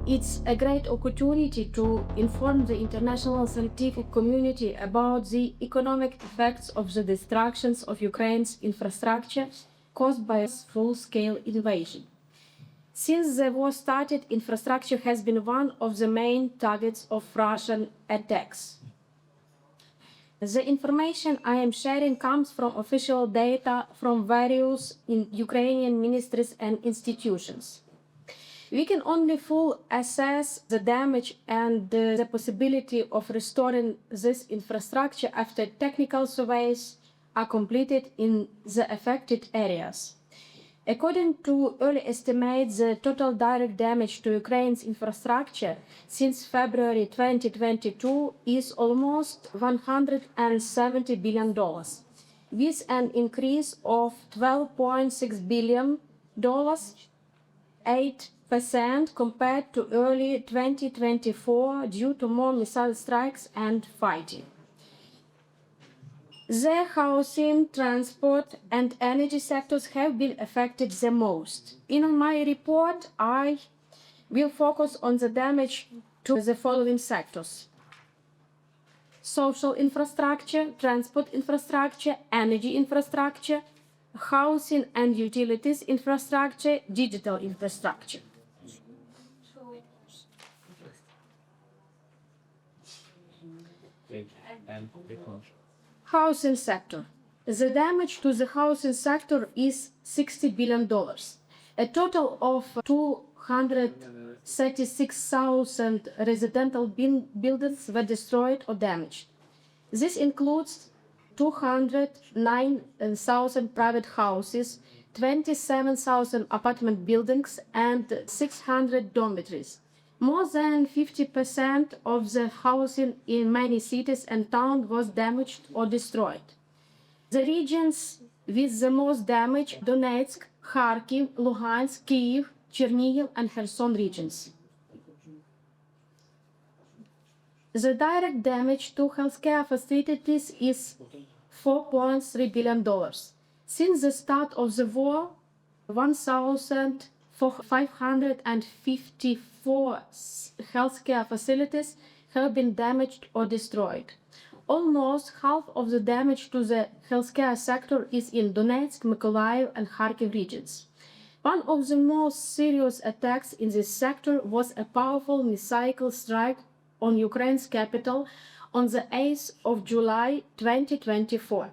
It's a great opportunity to inform the international scientific community about the economic effects of the destructions of Ukraine's infrastructure caused by a full-scale invasion. Since the war started, infrastructure has been one of the main targets of Russian attacks. The information I am sharing comes from official data from various Ukrainian ministries and institutions. We can only fully assess the damage and the possibility of restoring this infrastructure after technical surveys are completed in the affected areas. According to early estimates, the total direct damage to Ukraine's infrastructure since February 2022 is almost $170 billion, with an increase of $12.6 billion, 8% compared to early 2024 due to more missile strikes and fighting. The housing, transport, and energy sectors have been affected the most. In my report, I will focus on the damage to the following sectors: social infrastructure, transport infrastructure, energy infrastructure, housing and utilities infrastructure, digital infrastructure. Housing sector. The damage to the housing sector is $60 billion. A total of 236,000 residential buildings were destroyed or damaged. This includes 209,000 private houses, 27,000 apartment buildings, and 600 dormitories. More than 50% of the housing in many cities and towns was damaged or destroyed. The regions with the most damage: Donetsk, Kharkiv, Luhansk, Kyiv, Chernihiv, and Kherson regions. The direct damage to healthcare facilities is $4.3 billion. Since the start of the war, 1,554 healthcare facilities have been damaged or destroyed. Almost half of the damage to the healthcare sector is in Donetsk, Mykolaiv, and Kharkiv regions. One of the most serious attacks in this sector was a powerful missile strike on Ukraine's capital on the 8th of July 2024.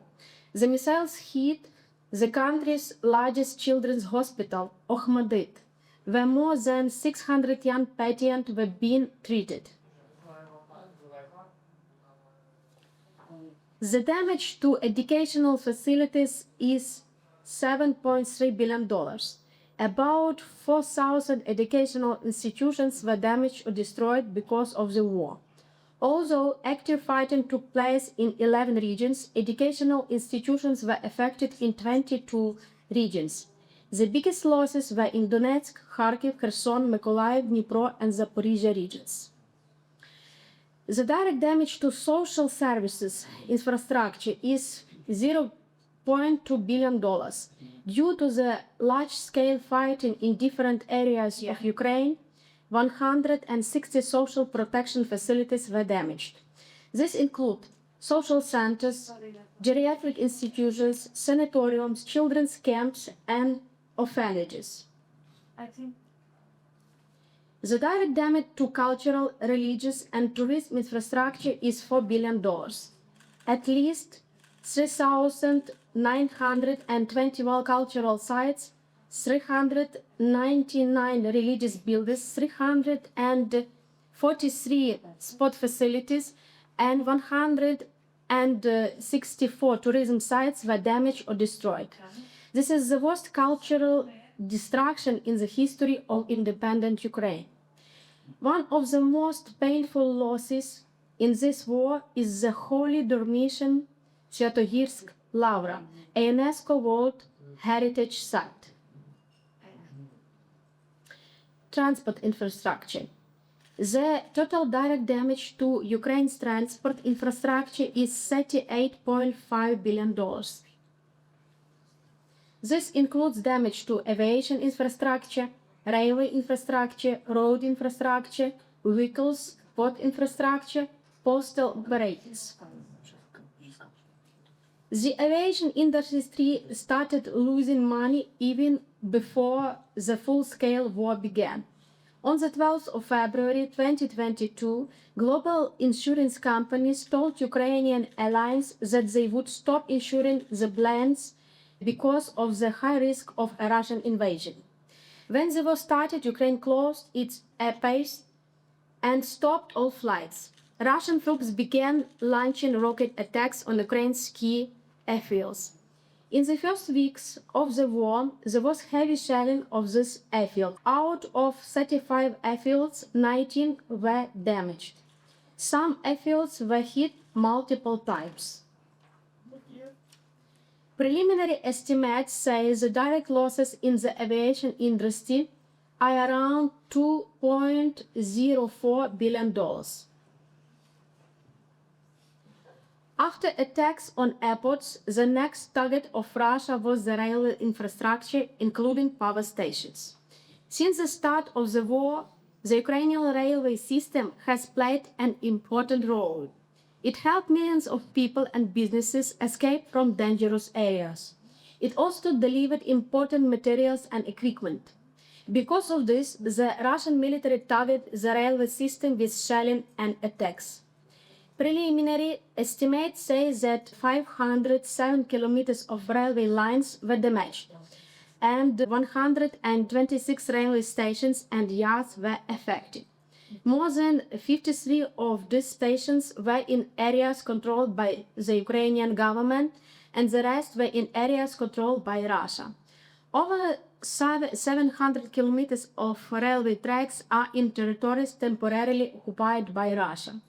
The missiles hit the country's largest children's hospital, Okhmadit, where more than 600 young patients were being treated. The damage to educational facilities is $7.3 billion. About 4,000 educational institutions were damaged or destroyed because of the war. Although active fighting took place in 11 regions, educational institutions were affected in 22 regions. The biggest losses were in Donetsk, Kharkiv, Kherson, Mykolaiv, Dnipro, and Zaporizhia regions. The direct damage to social services infrastructure is $0.2 billion. Due to the large-scale fighting in different areas of Ukraine, 160 social protection facilities were damaged. This includes social centers, geriatric institutions, sanatoriums, children's camps, and orphanages. The direct damage to cultural, religious, and tourism infrastructure is $4 billion. At least 3,921 cultural sites, 399 religious buildings, 343 sport facilities, and 164 tourism sites were damaged or destroyed. This is the worst cultural destruction in the history of independent Ukraine. One of the most painful losses in this war is the Holy Dormition Sviatogirsk Lavra, a UNESCO World Heritage Site. Transport infrastructure. The total direct damage to Ukraine's transport infrastructure is $38.5 billion. This includes damage to aviation infrastructure, railway infrastructure, road infrastructure, vehicles, port infrastructure, postal operators. The aviation industry started losing money even before the full-scale war began. On the 12th of February 2022, global insurance companies told Ukrainian airlines that they would stop insuring the planes because of the high risk of a Russian invasion. When the war started, Ukraine closed its airspace and stopped all flights. Russian troops began launching rocket attacks on Ukraine's key airfields. In the first weeks of the war, there was heavy shelling of this airfield. Out of 35 airfields, 19 were damaged. Some airfields were hit multiple times. Preliminary estimates say the direct losses in the aviation industry are around $2.04 billion. After attacks on airports, the next target of Russia was the railway infrastructure, including power stations. Since the start of the war, the Ukrainian railway system has played an important role. It helped millions of people and businesses escape from dangerous areas. It also delivered important materials and equipment. Because of this, the Russian military targeted the railway system with shelling and attacks. Preliminary estimates say that 507 kilometers of railway lines were damaged, and 126 railway stations and yards were affected. More than 53 of these stations were in areas controlled by the Ukrainian government, and the rest were in areas controlled by Russia. Over 700 kilometers of railway tracks are in territories temporarily occupied by Russia.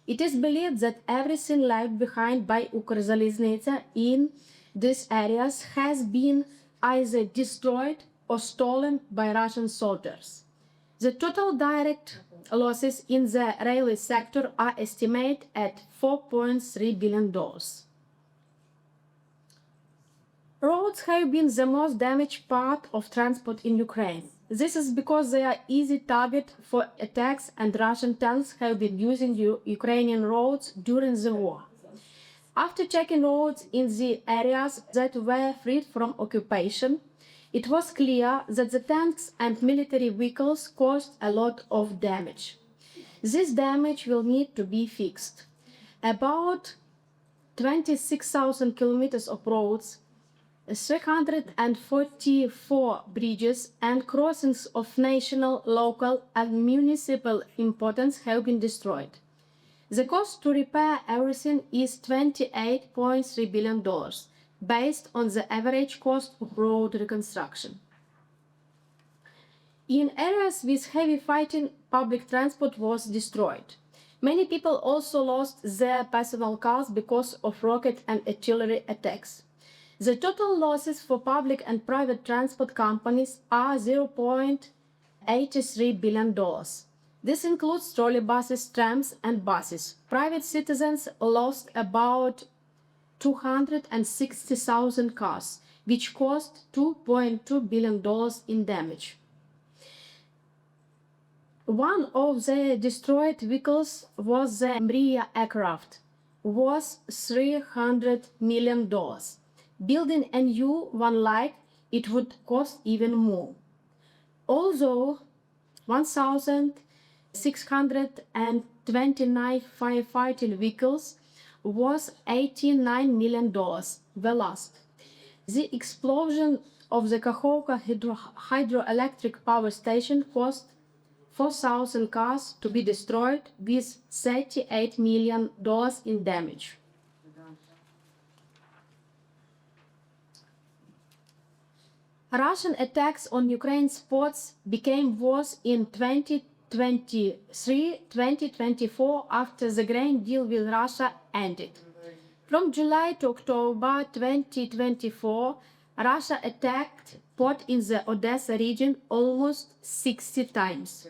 It is believed that everything left behind by Ukrzaliznytsia in these areas has been either destroyed or stolen by Russian soldiers. The total direct losses in the railway sector are estimated at $4.3 billion. Roads have been the most damaged part of transport in Ukraine. This is because they are easy target for attacks, and Russian tanks have been using Ukrainian roads during the war. After checking roads in the areas that were freed from occupation, it was clear that the tanks and military vehicles caused a lot of damage. This damage will need to be fixed. About 26,000 kilometers of roads, 344 bridges and crossings of national, local, and municipal importance have been destroyed. The cost to repair everything is $28.3 billion, based on the average cost of road reconstruction. In areas with heavy fighting, public transport was destroyed. Many people also lost their personal cars because of rocket and artillery attacks. The total losses for public and private transport companies are $0.83 billion. This includes trolleybuses, trams, and buses. Private citizens lost about 260,000 cars, which cost $2.2 billion in damage. One of the destroyed vehicles was the Mriya aircraft, worth $300 million. Building a new one like it would cost even more. Although 1,629 firefighting vehicles worth $89 million were lost. The explosion of the Kakhovka hydroelectric power station caused 4,000 cars to be destroyed with $38 million in damage. Russian attacks on Ukraine's ports became worse in 2023-2024 after the grain deal with Russia ended. From July to October 2024, Russia attacked ports in the Odessa region almost 60 times.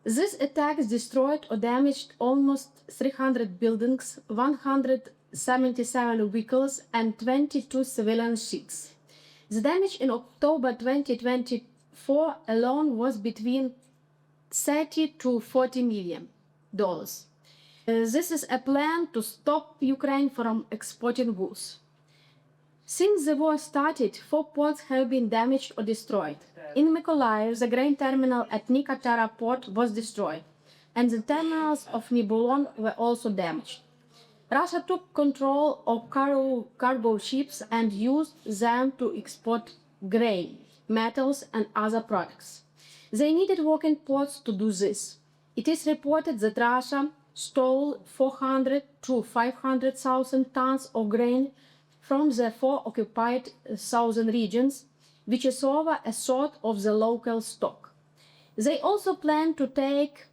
These attacks destroyed or damaged almost 300 buildings, 177 vehicles, and 22 civilian ships. The damage in October 2024 2024 alone was between $30 to $40 million. This is a plan to stop Ukraine from exporting goods. Since the war started, 4 ports have been damaged or destroyed. In Mykolaiv, the grain terminal at Nikatara port was destroyed, and the terminals of Nibulon were also damaged. Russia took control of cargo ships and used them to export grain, metals, and other products. They needed working ports to do this. It is reported that Russia stole 400 to 500,000 tons of grain from the 4 occupied southern regions, which is over a third of the local stock. They also plan to take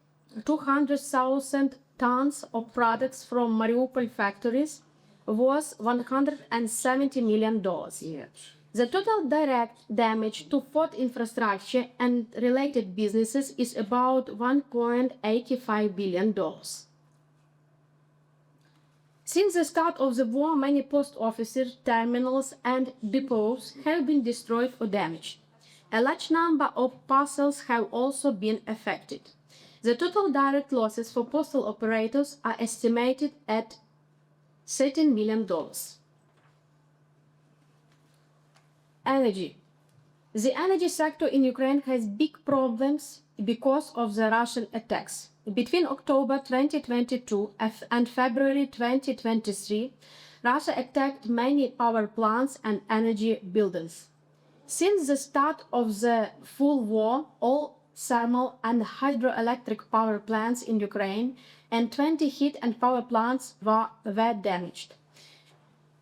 200,000 tons of products from Mariupol factories worth $170 million. The total direct damage to port infrastructure and related businesses is about $1.85 billion. Since the start of the war, many post offices, terminals, and depots have been destroyed or damaged. A large number of parcels have also been affected. The total direct losses for postal operators are estimated at $13 million. Energy. The energy sector in Ukraine has big problems because of the Russian attacks. Between October 2022 and February 2023, Russia attacked many power plants and energy buildings. Since the start of the full war, all thermal and hydroelectric power plants in Ukraine and 20 heat and power plants were damaged.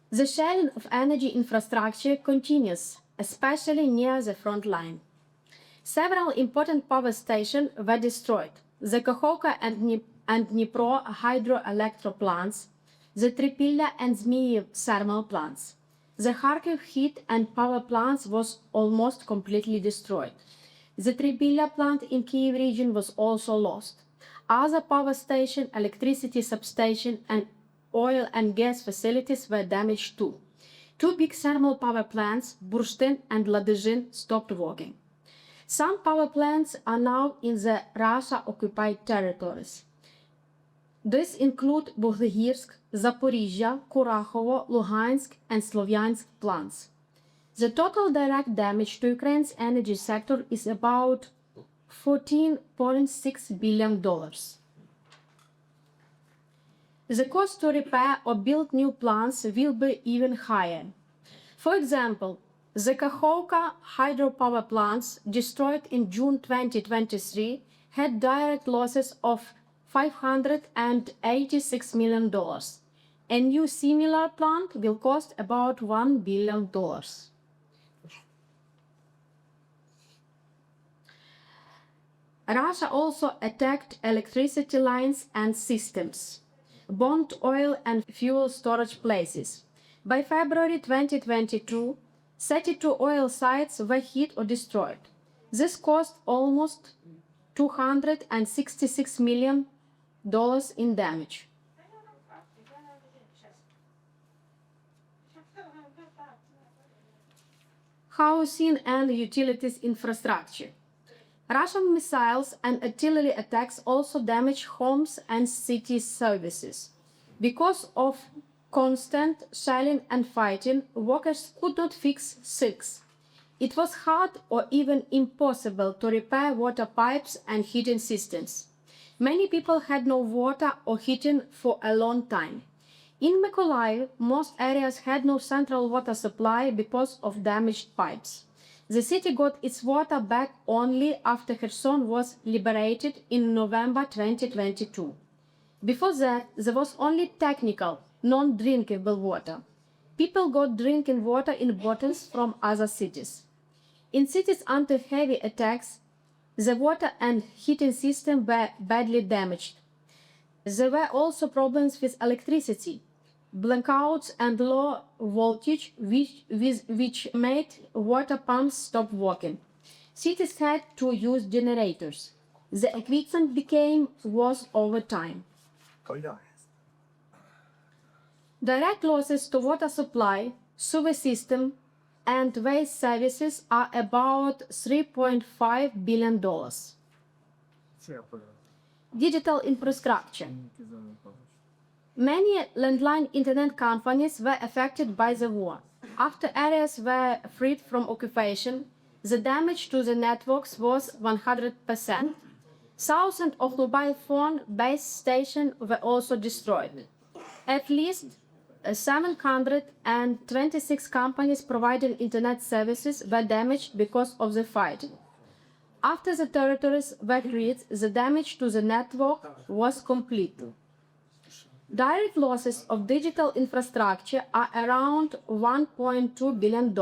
The sharing of energy infrastructure continues, especially near the front line. Several important power stations were destroyed. The Kakhovka and Dnipro hydroelectric plants, the Tripilya and Zmyiv thermal plants. The Kharkiv heat and power plants was almost completely destroyed. The Tripilya plant in Kyiv region was also lost. Other power station, electricity substation, and oil and gas facilities were damaged too. 2 big thermal power plants, Burshtyn and Ladezhin, stopped working. Some power plants are now in the Russia-occupied territories. These include Buhlygirsk, Zaporizhia, Kurakhovo, Luhansk, and Slovyansk plants. The total direct damage to Ukraine's energy sector is about $14.6 billion. The cost to repair or build new plants will be even higher. For example, the Kakhovka hydropower plants destroyed in June 2023 had direct losses of $586 million. A new similar plant will cost about $1 billion. Russia also attacked electricity lines and systems, bombed oil and fuel storage places. By February 2022, 32 oil sites were hit or destroyed. This cost almost $266 million in damage. Housing and utilities infrastructure. Russian missiles and artillery attacks also damage homes and city services. Because of constant shelling and fighting, workers could not fix leaks. It was hard or even impossible to repair water pipes and heating systems. Many people had no water or heating for a long time. In Mykolaiv, most areas had no central water supply because of damaged pipes. The city got its water back only after Kherson was liberated in November 2022. Before that, there was only technical, non-drinkable water. People got drinking water in bottles from other cities. In cities under heavy attacks, the water and heating system were badly damaged. There were also problems with electricity, blackouts and low voltage, which made water pumps stop working. Cities had to use generators. The equipment became worse over time. Direct losses to water supply, sewer system, and waste services are about $3.5 billion. Digital infrastructure. Many landline internet companies were affected by the war. After areas were freed from occupation, the damage to the networks was 100%. Thousands of mobile phone base stations were also destroyed. At least 726 companies providing internet services were damaged because of the fighting. After the territories were freed, the damage to the network was complete. Direct losses of digital infrastructure are around $1.2 billion.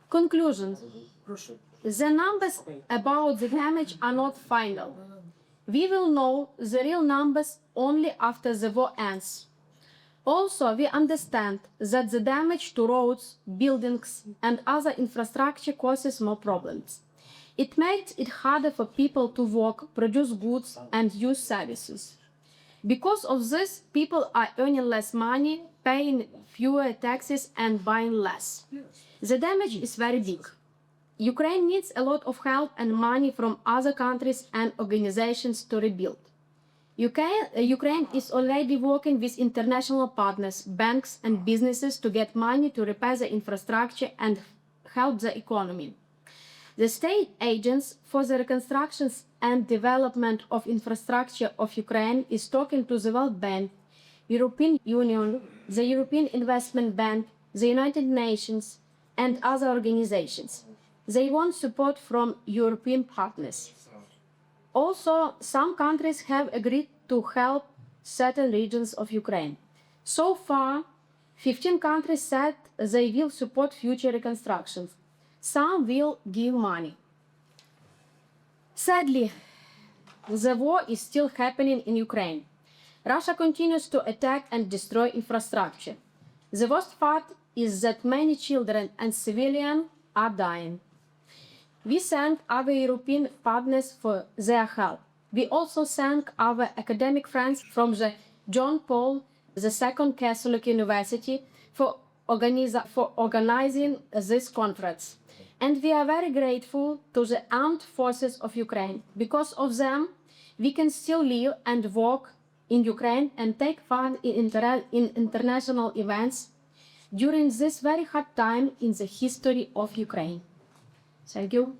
Conclusions. The numbers about the damage are not final. We will know the real numbers only after the war ends. Also, we understand that the damage to roads, buildings, and other infrastructure causes more problems. It makes it harder for people to work, produce goods, and use services. Because of this, people are earning less money, paying fewer taxes, and buying less. The damage is very big. Ukraine needs a lot of help and money from other countries and organizations to rebuild. Ukraine is already working with international partners, banks, and businesses to get money to repair the infrastructure and help the economy. The state agents for the reconstruction and development of infrastructure of Ukraine is talking to the World Bank, European Union, the European Investment Bank, the United Nations, and other organizations. They want support from European partners. Also, some countries have agreed to help certain regions of Ukraine. So far, 15 countries said they will support future reconstructions. Some will give money. Sadly, the war is still happening in Ukraine. Russia continues to attack and destroy infrastructure. The worst part is that many children and civilians are dying. We thank our European partners for their help. We also thank our academic friends from the John Paul II Catholic University for organizing this conference. And we are very grateful to the armed forces of Ukraine. Because of them, we can still live and work in Ukraine and take part in international events during this very hard time in the history of Ukraine. Thank you.